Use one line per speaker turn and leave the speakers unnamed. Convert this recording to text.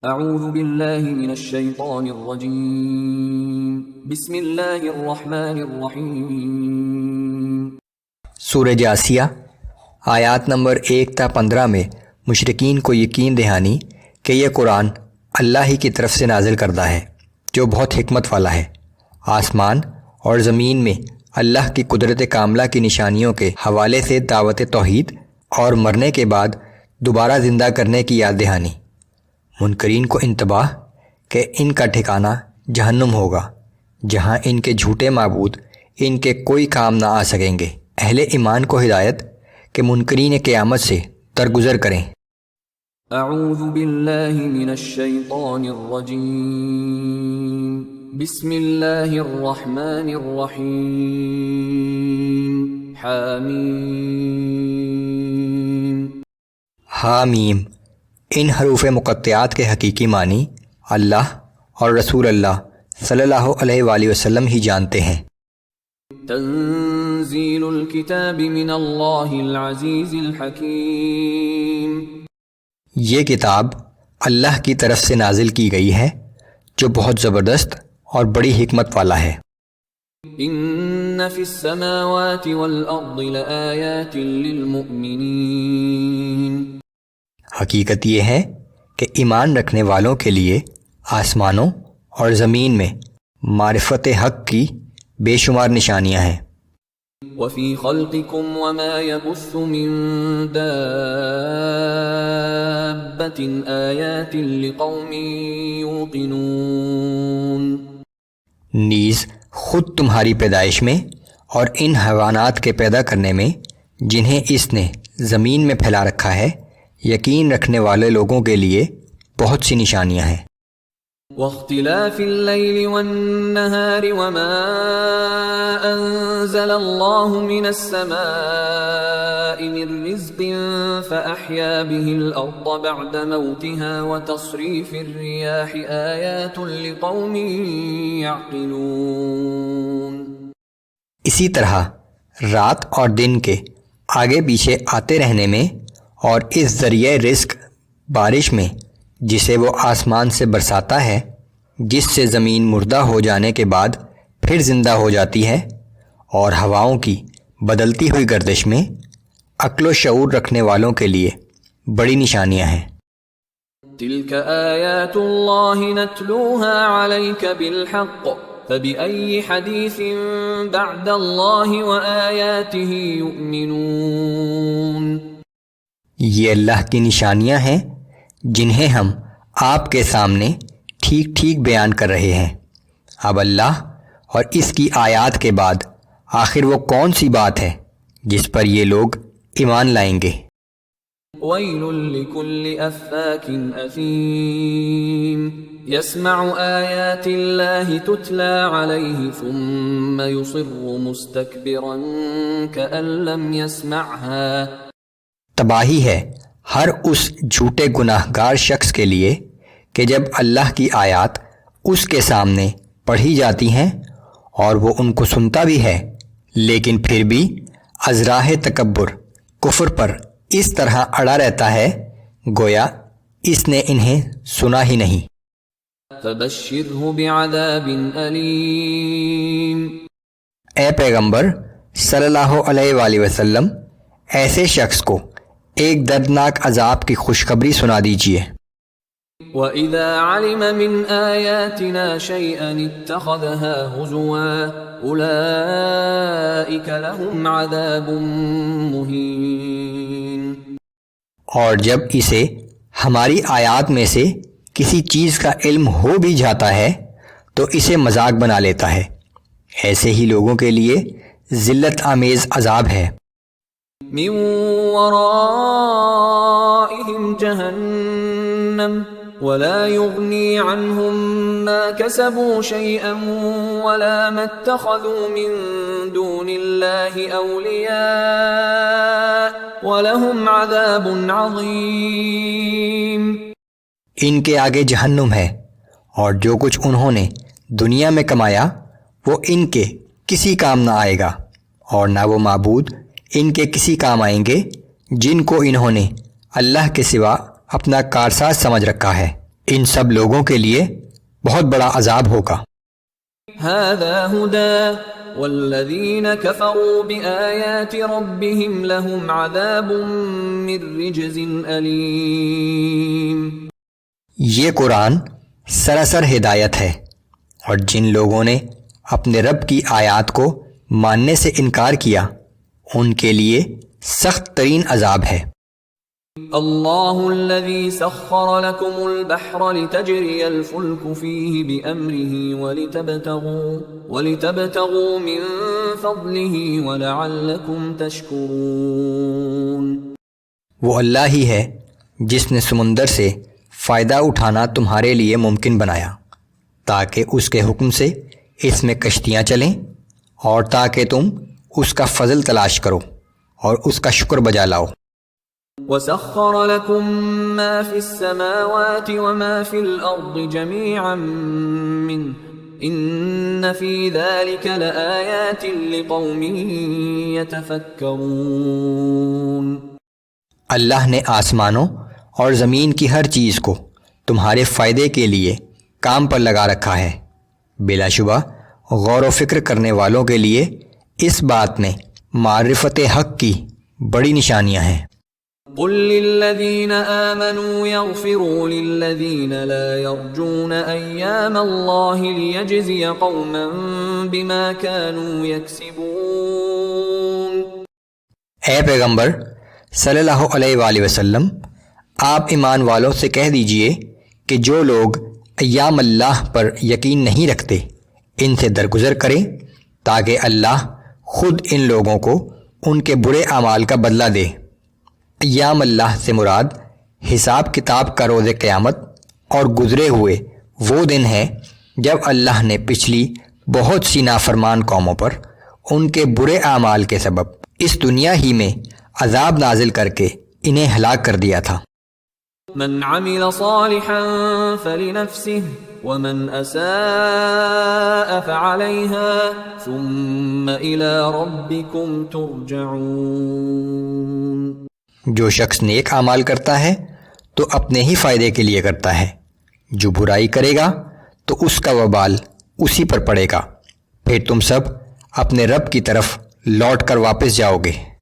اعوذ باللہ من الشیطان الرجیم بسم اللہ الرحمن الرحیم۔
سورہ جاسیہ آیات نمبر 1 تا 15 میں مشرکین کو یقین دہانی کہ یہ قرآن اللہ ہی کی طرف سے نازل کردہ ہے جو بہت حکمت والا ہے۔ آسمان اور زمین میں اللہ کی قدرت کاملہ کی نشانیوں کے حوالے سے دعوت توحید اور مرنے کے بعد دوبارہ زندہ کرنے کی یاد دہانی۔ منکرین کو انتباہ کہ ان کا ٹھکانہ جہنم ہوگا جہاں ان کے جھوٹے معبود ان کے کوئی کام نہ آ سکیں گے۔ اہل ایمان کو ہدایت کہ منکرین قیامت سے درگزر کریں۔
اعوذ باللہ من الشیطان الرجیم بسم اللہ الرحمن الرحیم۔ حامیم۔
حامیم، ان حروف مقطعات کے حقیقی معنی اللہ اور رسول اللہ صلی اللہ علیہ وآلہ وسلم ہی جانتے ہیں۔
تنزیل الکتاب من اللہ العزیز الحکیم۔
یہ کتاب اللہ کی طرف سے نازل کی گئی ہے جو بہت زبردست اور بڑی حکمت والا ہے۔
ان فی السماوات والارض لآیات للمؤمنین۔
حقیقت یہ ہے کہ ایمان رکھنے والوں کے لیے آسمانوں اور زمین میں معرفت حق کی بے شمار نشانیاں ہیں۔
وفی خلقکم وما یبث من دابۃ آیات لقوم یوقنون۔
نیز خود تمہاری پیدائش میں اور ان حیوانات کے پیدا کرنے میں جنہیں اس نے زمین میں پھیلا رکھا ہے یقین رکھنے والے لوگوں کے لیے بہت سی نشانیاں ہیں۔
واختلاف اللیل والنہار وما انزل اللہ من السماء من رزق فأحیا به الارض بعد موتها وتصریف الریاح آیات لقوم یعقلون۔
اسی طرح رات اور دن کے آگے پیچھے آتے رہنے میں اور اس ذریعہ رزق بارش میں جسے وہ آسمان سے برساتا ہے جس سے زمین مردہ ہو جانے کے بعد پھر زندہ ہو جاتی ہے، اور ہواؤں کی بدلتی ہوئی گردش میں عقل و شعور رکھنے والوں کے لیے بڑی نشانیاں ہیں۔
تلک آیات اللہ نتلوها علیک بالحق فبأي حدیث بعد اللہ وآیاتہ یؤمنون۔
یہ اللہ کی نشانیاں ہیں جنہیں ہم آپ کے سامنے ٹھیک ٹھیک بیان کر رہے ہیں۔ اب اللہ اور اس کی آیات کے بعد آخر وہ کون سی بات ہے جس پر یہ لوگ ایمان لائیں گے؟
ویل لکل افاک اثیم یسمع آیات اللہ تتلی علیہ ثم یصر مستکبرا کأن لم یسمعها۔
تباہی ہے ہر اس جھوٹے گناہ گار شخص کے لیے کہ جب اللہ کی آیات اس کے سامنے پڑھی جاتی ہیں اور وہ ان کو سنتا بھی ہے لیکن پھر بھی از راہ تکبر کفر پر اس طرح اڑا رہتا ہے گویا اس نے انہیں سنا ہی نہیں۔
فبشرہ بعذاب علیم۔
اے پیغمبر صلی اللہ علیہ وآلہ وسلم ایسے شخص کو ایک دردناک عذاب کی خوشخبری سنا دیجیے۔
وَإِذَا عَلِمَ مِنْ آيَاتِنَا شَيْئًا اتَّخَذَهَا هُزُوًا أُولَئِكَ لَهُمْ عَذَابٌ مُهِينٌ۔
اور جب اسے ہماری آیات میں سے کسی چیز کا علم ہو بھی جاتا ہے تو اسے مذاق بنا لیتا ہے، ایسے ہی لوگوں کے لیے ذلت آمیز عذاب ہے۔
من ورائهم جہنم ولا يغني عنهم ما كسبوا شيئا ولا ما اتخذوا من دون الله أولياء ولهم عذاب عظيم۔
ان کے آگے جہنم ہے اور جو کچھ انہوں نے دنیا میں کمایا وہ ان کے کسی کام نہ آئے گا، اور نہ وہ معبود ان کے کسی کام آئیں گے جن کو انہوں نے اللہ کے سوا اپنا کارساز سمجھ رکھا ہے۔ ان سب لوگوں کے لیے بہت بڑا عذاب ہوگا۔
هذا هدى والذين كفروا بآيات ربهم لهم عذاب من رجز أليم۔
یہ قرآن سراسر ہدایت ہے، اور جن لوگوں نے اپنے رب کی آیات کو ماننے سے انکار کیا ان کے لیے سخت ترین عذاب ہے۔
اللہ الذي سخر لكم البحر لتجري الفلك فيه بأمره ولتبتغوا من فضله ولعلكم تشكرون۔
وہ اللہ ہی ہے جس نے سمندر سے فائدہ اٹھانا تمہارے لیے ممکن بنایا تاکہ اس کے حکم سے اس میں کشتیاں چلیں، اور تاکہ تم اس کا فضل تلاش کرو اور اس کا شکر بجا لاؤ۔
وَسَخَّرَ لَكُم مَّا فِي السَّمَاوَاتِ وَمَا فِي الْأَرْضِ جَمِيعًا مِّنْهُ إِنَّ فِي ذَلِكَ لَآيَاتٍ لِقَوْمٍ يَتَفَكَّرُونَ۔
اللہ نے آسمانوں اور زمین کی ہر چیز کو تمہارے فائدے کے لیے کام پر لگا رکھا ہے، بلا شبہ غور و فکر کرنے والوں کے لیے اس بات میں معرفت حق کی بڑی نشانیاں ہیں۔
قل للذین آمنوا یغفروا للذین لا یرجون ایام اللہ لیجزی قوما بما كانوا یکسبون۔
اے پیغمبر صلی اللہ علیہ وآلہ وسلم، آپ ایمان والوں سے کہہ دیجئے کہ جو لوگ ایام اللہ پر یقین نہیں رکھتے ان سے درگزر کریں تاکہ اللہ خود ان لوگوں کو ان کے برے اعمال کا بدلہ دے۔ ایام اللہ سے مراد حساب کتاب کا روز قیامت اور گزرے ہوئے وہ دن ہے جب اللہ نے پچھلی بہت سی نافرمان قوموں پر ان کے برے اعمال کے سبب اس دنیا ہی میں عذاب نازل کر کے انہیں ہلاک کر دیا تھا۔
من عمل صالحا فلنفسه ومن اساء فعليها ثم الى ربكم ترجعون۔
جو شخص نیک اعمال کرتا ہے تو اپنے ہی فائدے کے لیے کرتا ہے، جو برائی کرے گا تو اس کا وبال اسی پر پڑے گا، پھر تم سب اپنے رب کی طرف لوٹ کر واپس جاؤ گے۔